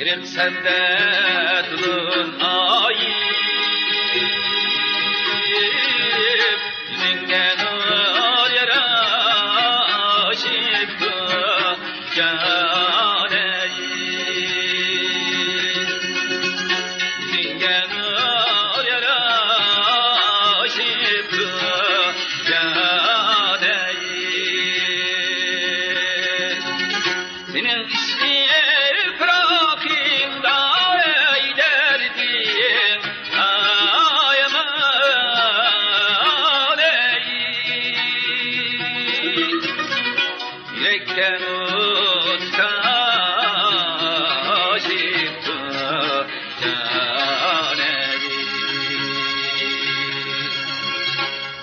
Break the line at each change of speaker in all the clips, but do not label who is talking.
Erim sende tulun ayip Yüzünden ol yaraşıptı caneyim Yüzünden ol yaraşıptı caneyim Senin işler bırakayım da eylerdim ayaman ey Yürekten utkaşıptı caneyim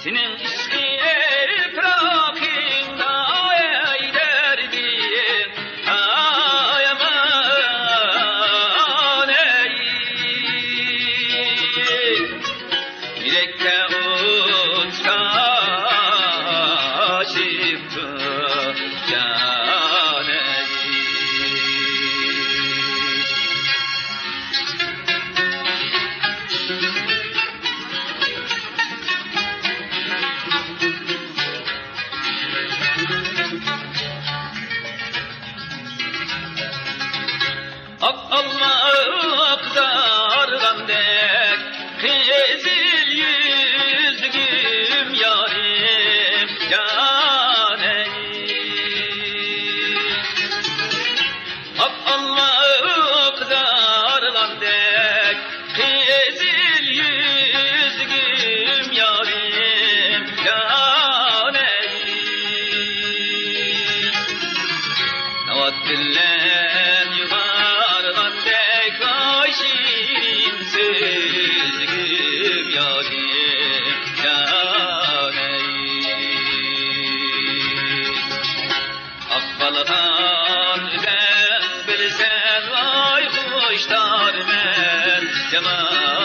Senin işler bırakayım da eylerdim ayaman ey Yürekte utkaşıptı caneyim Ak almak dargandek Kızıl yüzlüm yarim caneyim Ak almak dargandek Kızıl yüzlüm yarim caneyim Navat dillen yuvarlandek ay şirin sözlüm yarim caneyim Akbalgan ben bilsen vay kuşlar men cemal